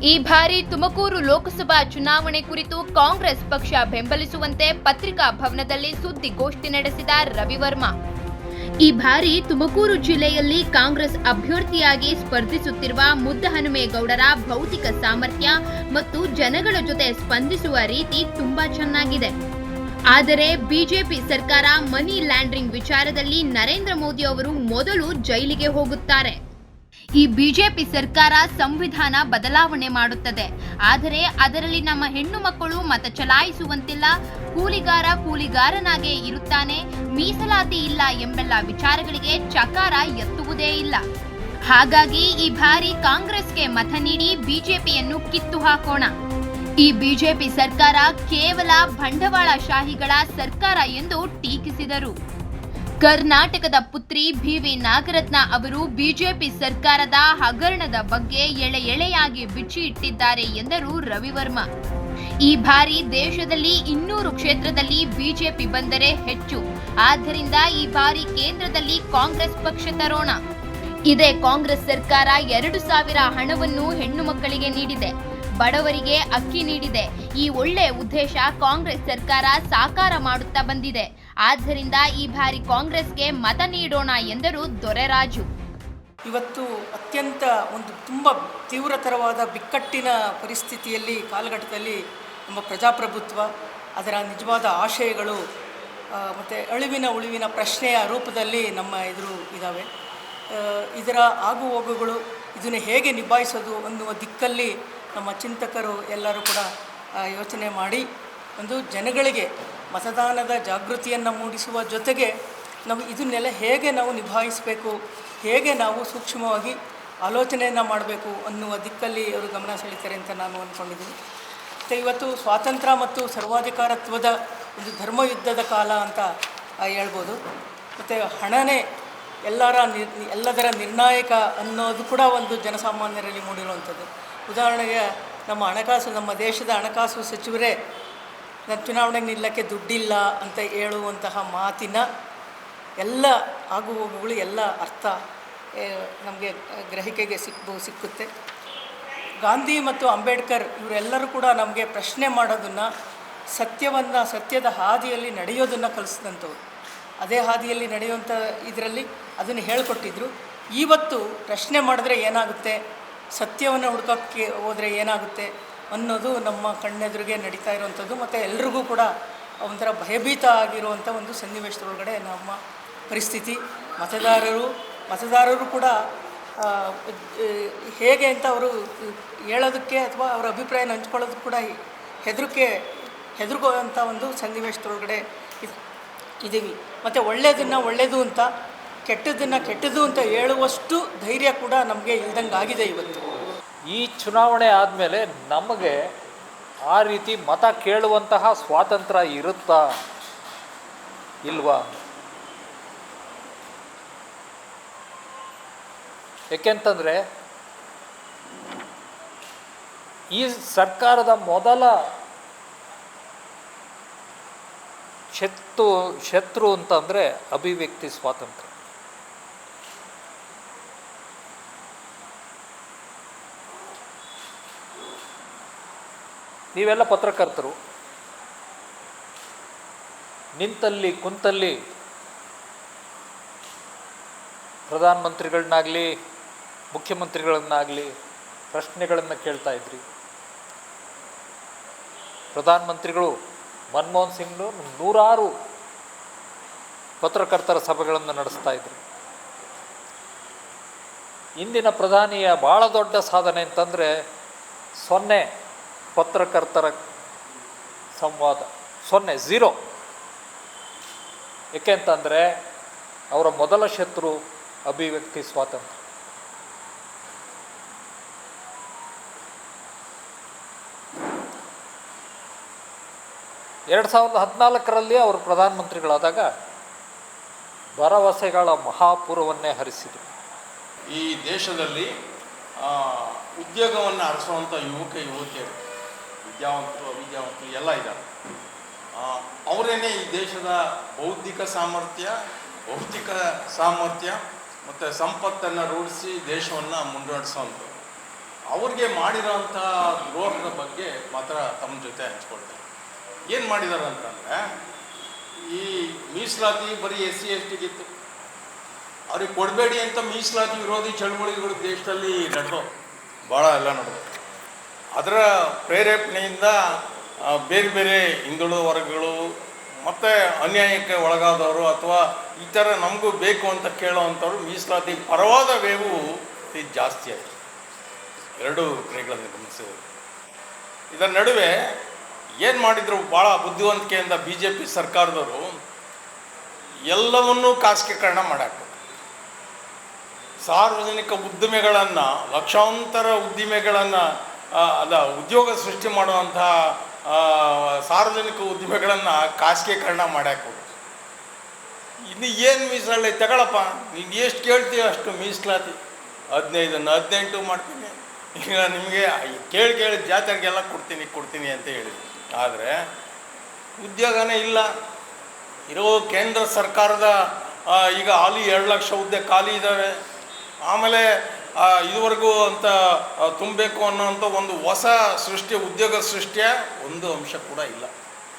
ಈ ಬಾರಿ ತುಮಕೂರು ಲೋಕಸಭಾ ಚುನಾವಣೆ ಕುರಿತು ಕಾಂಗ್ರೆಸ್ ಪಕ್ಷ ಬೆಂಬಲಿಸುವಂತೆ ಪತ್ರಿಕಾ ಭವನದಲ್ಲಿ ಸುದ್ದಿಗೋಷ್ಠಿ ನಡೆಸಿದ ರವಿವರ್ಮಾ. ಈ ಬಾರಿ ತುಮಕೂರು ಜಿಲ್ಲೆಯಲ್ಲಿ ಕಾಂಗ್ರೆಸ್ ಅಭ್ಯರ್ಥಿಯಾಗಿ ಸ್ಪರ್ಧಿಸುತ್ತಿರುವ ಮುದ್ದಹನುಮೇಗೌಡರ ಭೌತಿಕ ಸಾಮರ್ಥ್ಯ ಮತ್ತು ಜನಗಳ ಜೊತೆ ಸ್ಪಂದಿಸುವ ರೀತಿ ತುಂಬಾ ಚೆನ್ನಾಗಿದೆ. ಆದರೆ ಬಿಜೆಪಿ ಸರ್ಕಾರ ಮನಿ ಲ್ಯಾಂಡ್ರಿಂಗ್ ವಿಚಾರದಲ್ಲಿ ನರೇಂದ್ರ ಮೋದಿ ಅವರು ಮೊದಲು ಜೈಲಿಗೆ ಹೋಗುತ್ತಾರೆ. ಈ ಬಿಜೆಪಿ ಸರ್ಕಾರ ಸಂವಿಧಾನ ಬದಲಾವಣೆ ಮಾಡುತ್ತದೆ, ಆದರೆ ಅದರಲ್ಲಿ ನಮ್ಮ ಹೆಣ್ಣು ಮಕ್ಕಳು ಮತ ಚಲಾಯಿಸುವಂತಿಲ್ಲ, ಕೂಲಿಗಾರನಾಗೇ ಇರುತ್ತಾನೆ, ಮೀಸಲಾತಿ ಇಲ್ಲ ಎಂಬೆಲ್ಲ ವಿಚಾರಗಳಿಗೆ ಚಕಾರ ಎತ್ತುವುದೇ ಇಲ್ಲ. ಹಾಗಾಗಿ ಈ ಬಾರಿ ಕಾಂಗ್ರೆಸ್ಗೆ ಮತ ನೀಡಿ ಬಿಜೆಪಿಯನ್ನು ಕಿತ್ತು ಹಾಕೋಣ. ಈ ಬಿಜೆಪಿ ಸರ್ಕಾರ ಕೇವಲ ಬಂಡವಾಳಶಾಹಿಗಳ ಸರ್ಕಾರ ಎಂದು ಟೀಕಿಸಿದರು. ಕರ್ನಾಟಕದ ಪುತ್ರಿ ಬಿ.ವಿ. ನಾಗರತ್ನ ಅವರು ಬಿಜೆಪಿ ಸರ್ಕಾರದ ಹಗರಣದ ಬಗ್ಗೆ ಎಳೆಯಾಗಿ ಬಿಚ್ಚಿ ಇಟ್ಟಿದ್ದಾರೆ ಎಂದರು ರವಿವರ್ಮಾ. ಈ ಬಾರಿ ದೇಶದಲ್ಲಿ 200 ಕ್ಷೇತ್ರದಲ್ಲಿ ಬಿಜೆಪಿ ಬಂದರೆ ಹೆಚ್ಚು, ಆದ್ದರಿಂದ ಈ ಬಾರಿ ಕೇಂದ್ರದಲ್ಲಿ ಕಾಂಗ್ರೆಸ್ ಪಕ್ಷ ತರೋಣ. ಇದೇ ಕಾಂಗ್ರೆಸ್ ಸರ್ಕಾರ 2,000 ಹಣವನ್ನು ಹೆಣ್ಣು ಮಕ್ಕಳಿಗೆ ನೀಡಿದೆ, ಬಡವರಿಗೆ ಅಕ್ಕಿ ನೀಡಿದೆ. ಈ ಒಳ್ಳೆ ಉದ್ದೇಶ ಕಾಂಗ್ರೆಸ್ ಸರ್ಕಾರ ಸಾಕಾರ ಮಾಡುತ್ತಾ ಬಂದಿದೆ. ಆದ್ದರಿಂದ ಈ ಬಾರಿ ಕಾಂಗ್ರೆಸ್ಗೆ ಮತ ನೀಡೋಣ ಎಂದರು ದೊರೆರಾಜು. ಇವತ್ತು ಅತ್ಯಂತ ಒಂದು ತುಂಬ ತೀವ್ರತರವಾದ ಬಿಕ್ಕಟ್ಟಿನ ಪರಿಸ್ಥಿತಿಯಲ್ಲಿ ಕಾಲಘಟ್ಟದಲ್ಲಿ ನಮ್ಮ ಪ್ರಜಾಪ್ರಭುತ್ವ, ಅದರ ನಿಜವಾದ ಆಶಯಗಳು ಮತ್ತು ಉಳಿವಿನ ಪ್ರಶ್ನೆಯ ರೂಪದಲ್ಲಿ ನಮ್ಮ ಎದುರು ಇದ್ದಾವೆ. ಇದರ ಆಗುಹೋಗುಗಳು, ಇದನ್ನು ಹೇಗೆ ನಿಭಾಯಿಸೋದು ಅನ್ನುವ ದಿಕ್ಕಲ್ಲಿ ನಮ್ಮ ಚಿಂತಕರು ಎಲ್ಲರೂ ಕೂಡ ಯೋಚನೆ ಮಾಡಿ ಒಂದು ಜನಗಳಿಗೆ ಮತದಾನದ ಜಾಗೃತಿಯನ್ನು ಮೂಡಿಸುವ ಜೊತೆಗೆ ನಾವು ಇದನ್ನೆಲ್ಲ ಹೇಗೆ ನಾವು ನಿಭಾಯಿಸಬೇಕು, ಹೇಗೆ ನಾವು ಸೂಕ್ಷ್ಮವಾಗಿ ಆಲೋಚನೆಯನ್ನು ಮಾಡಬೇಕು ಅನ್ನುವ ದಿಕ್ಕಲ್ಲಿ ಅವರು ಗಮನ ಸೆಳೀತಾರೆ ಅಂತ ನಾನು ಅಂದ್ಕೊಂಡಿದ್ದೀನಿ. ಮತ್ತು ಇವತ್ತು ಸ್ವಾತಂತ್ರ್ಯ ಮತ್ತು ಸರ್ವಾಧಿಕಾರತ್ವದ ಒಂದು ಧರ್ಮಯುದ್ಧದ ಕಾಲ ಅಂತ ಹೇಳ್ಬೋದು. ಮತ್ತು ಹಣನೇ ಎಲ್ಲದರ ನಿರ್ಣಾಯಕ ಅನ್ನೋದು ಕೂಡ ಒಂದು ಜನಸಾಮಾನ್ಯರಲ್ಲಿ ಮೂಡಿರುವಂಥದ್ದು. ಉದಾಹರಣೆಗೆ ನಮ್ಮ ದೇಶದ ಹಣಕಾಸು ಸಚಿವರೇ ಚುನಾವಣೆಗೆ ನಿಲ್ಲಕ್ಕೆ ದುಡ್ಡಿಲ್ಲ ಅಂತ ಹೇಳುವಂತಹ ಮಾತಿನ ಎಲ್ಲ ಆಗುಹೋಗುಗಳು, ಎಲ್ಲ ಅರ್ಥ ನಮಗೆ ಗ್ರಹಿಕೆಗೆ ಸಿಕ್ಕುತ್ತೆ. ಗಾಂಧಿ ಮತ್ತು ಅಂಬೇಡ್ಕರ್ ಇವರೆಲ್ಲರೂ ಕೂಡ ನಮಗೆ ಪ್ರಶ್ನೆ ಮಾಡೋದನ್ನು, ಸತ್ಯದ ಹಾದಿಯಲ್ಲಿ ನಡೆಯೋದನ್ನು ಕಲಿಸಿದಂಥವ್ರು. ಅದೇ ಹಾದಿಯಲ್ಲಿ ನಡೆಯುವಂಥ ಇದರಲ್ಲಿ ಅದನ್ನು ಹೇಳಿಕೊಟ್ಟಿದ್ರು. ಇವತ್ತು ಪ್ರಶ್ನೆ ಮಾಡಿದ್ರೆ ಏನಾಗುತ್ತೆ, ಸತ್ಯವನ್ನು ಹುಡುಕೋಕ್ಕೆ ಹೋದರೆ ಏನಾಗುತ್ತೆ ಅನ್ನೋದು ನಮ್ಮ ಕಣ್ಣೆದುರಿಗೆ ನಡೀತಾ ಇರುವಂಥದ್ದು. ಮತ್ತು ಎಲ್ರಿಗೂ ಕೂಡ ಒಂಥರ ಭಯಭೀತ ಆಗಿರುವಂಥ ಒಂದು ಸನ್ನಿವೇಶದೊಳಗಡೆ ನಮ್ಮ ಪರಿಸ್ಥಿತಿ. ಮತದಾರರು ಕೂಡ ಹೇಗೆ ಅಂತ ಅವರು ಹೇಳೋದಕ್ಕೆ ಅಥವಾ ಅವರ ಅಭಿಪ್ರಾಯನ ಹಂಚ್ಕೊಳ್ಳೋದಕ್ಕೆ ಕೂಡ ಹೆದರುಗುವಂಥ ಒಂದು ಸನ್ನಿವೇಶದೊಳಗಡೆ ಇದ್ದೀವಿ. ಮತ್ತು ಒಳ್ಳೆಯದು ಅಂತ, ಕೆಟ್ಟದ್ದು ಅಂತ ಹೇಳುವಷ್ಟು ಧೈರ್ಯ ಕೂಡ ನಮಗೆ ಇಲ್ದಂಗೆ ಆಗಿದೆ ಇವತ್ತು. ಈ ಚುನಾವಣೆ ಆದಮೇಲೆ ನಮಗೆ ಆ ರೀತಿ ಮತ ಕೇಳುವಂತಹ ಸ್ವಾತಂತ್ರ್ಯ ಇರುತ್ತಾ ಇಲ್ವಾ? ಏಕೆಂತಂದರೆ ಈ ಸರ್ಕಾರದ ಮೊದಲ ಶತ್ರು ಅಂತಂದರೆ ಅಭಿವ್ಯಕ್ತಿ ಸ್ವಾತಂತ್ರ್ಯ. ನೀವೆಲ್ಲ ಪತ್ರಕರ್ತರು, ನಿಂತಲ್ಲಿ ಕುಂತಲ್ಲಿ ಪ್ರಧಾನಮಂತ್ರಿಗಳನ್ನಾಗಲಿ ಮುಖ್ಯಮಂತ್ರಿಗಳನ್ನಾಗಲಿ ಪ್ರಶ್ನೆಗಳನ್ನು ಕೇಳ್ತಾ ಇದ್ರಿ. ಪ್ರಧಾನಮಂತ್ರಿಗಳು ಮನಮೋಹನ್ ಸಿಂಗ್ನು 100 ಪತ್ರಕರ್ತರ ಸಭೆಗಳನ್ನು ನಡೆಸ್ತಾ ಇದ್ರು. ಇಂದಿನ ಪ್ರಧಾನಿಯ ಭಾಳ ದೊಡ್ಡ ಸಾಧನೆ ಅಂತಂದರೆ 0 ಪತ್ರಕರ್ತರ ಸಂವಾದ, 0 ಏಕೆಂತಂದರೆ ಅವರ ಮೊದಲ ಶತ್ರು ಅಭಿವ್ಯಕ್ತಿ ಸ್ವಾತಂತ್ರ್ಯ. ಎರಡು 2014ರಲ್ಲಿ ಅವರು ಪ್ರಧಾನಮಂತ್ರಿಗಳಾದಾಗ ಭರವಸೆಗಳ ಮಹಾಪೂರವನ್ನೇ ಹರಿಸಿದರು. ಈ ದೇಶದಲ್ಲಿ ಉದ್ಯೋಗವನ್ನು ಅರಸುವಂಥ ಯುವತಿಯರು, ವಿದ್ಯಾವಂತರು ಎಲ್ಲ ಇದ್ದಾರೆ. ಅವರೇನೆ ಈ ದೇಶದ ಬೌದ್ಧಿಕ ಸಾಮರ್ಥ್ಯ, ಭೌತಿಕ ಸಾಮರ್ಥ್ಯ ಮತ್ತು ಸಂಪತ್ತನ್ನು ರೂಢಿಸಿ ದೇಶವನ್ನು ಮುನ್ನಡೆಸುವಂಥದ್ದು. ಅವ್ರಿಗೆ ಮಾಡಿರೋಂಥ ದ್ರೋಹದ ಬಗ್ಗೆ ಮಾತ್ರ ತಮ್ಮ ಜೊತೆ ಹಂಚ್ಕೊಳ್ತಾರೆ. ಏನು ಮಾಡಿದ್ದಾರೆ ಅಂತಂದರೆ, ಈ ಮೀಸಲಾತಿ ಬರೀ SC/ST ಗಿತ್ತು. ಅವ್ರಿಗೆ ಕೊಡಬೇಡಿ ಅಂತ ಮೀಸಲಾತಿ ವಿರೋಧಿ ಚಳುವಳಿಗಳು ದೇಶದಲ್ಲಿ ನಡೆದು ಭಾಳ ಎಲ್ಲ ನಡೆದು, ಅದರ ಪ್ರೇರೇಪಣೆಯಿಂದ ಬೇರೆ ಬೇರೆ ಹಿಂದುಳಿದ ವರ್ಗಗಳು ಮತ್ತು ಅನ್ಯಾಯಕ್ಕೆ ಒಳಗಾದವರು ಅಥವಾ ಈ ಥರ ನಮಗೂ ಬೇಕು ಅಂತ ಕೇಳೋವಂಥವ್ರು ಮೀಸಲಾತಿ ಪರವಾದ ವೇವು ಇದು ಜಾಸ್ತಿ ಆಯಿತು. ಎರಡೂ ಕಡೆಗಳನ್ನು ಗಮನಿಸಿದರು. ಇದರ ನಡುವೆ ಏನು ಮಾಡಿದರು, ಭಾಳ ಬುದ್ಧಿವಂತಿಕೆಯಿಂದ BJP ಸರ್ಕಾರದವರು ಎಲ್ಲವನ್ನೂ ಖಾಸಗೀಕರಣ ಮಾಡಾಕ್ತಾರೆ. ಸಾರ್ವಜನಿಕ ಉದ್ದಿಮೆಗಳನ್ನು, ಲಕ್ಷಾಂತರ ಉದ್ದಿಮೆಗಳನ್ನು ಉದ್ಯೋಗ ಸೃಷ್ಟಿ ಮಾಡುವಂಥ ಸಾರ್ವಜನಿಕ ಉದ್ದಿಮೆಗಳನ್ನು ಖಾಸಗೀಕರಣ ಮಾಡ್ಯಾಕೊಡು. ಇನ್ನು ಏನು ಮೀಸಲು ತಗೊಳಪ್ಪ, ನೀನು ಎಷ್ಟು ಕೇಳ್ತೀವಿ ಅಷ್ಟು ಮೀಸಲಾತಿ 15 ಮಾಡ್ತೀನಿ, ಈಗ ನಿಮಗೆ ಕೇಳಿ ಜಾತ್ರೆಗೆಲ್ಲ ಕೊಡ್ತೀನಿ ಅಂತ ಹೇಳಿದ್ರು. ಆದರೆ ಉದ್ಯೋಗನೇ ಇಲ್ಲ. ಇರೋ ಕೇಂದ್ರ ಸರ್ಕಾರದ ಈಗ ಹಾಲಿ 2 ಲಕ್ಷ ಹುದ್ದೆ ಖಾಲಿ ಇದ್ದಾವೆ. ಆಮೇಲೆ ಇದುವರೆಗೂ ಅಂತ ತುಂಬಬೇಕು ಅನ್ನೋಂಥ ಒಂದು ಹೊಸ ಉದ್ಯೋಗ ಸೃಷ್ಟಿಯ ಒಂದು ಅಂಶ ಕೂಡ ಇಲ್ಲ.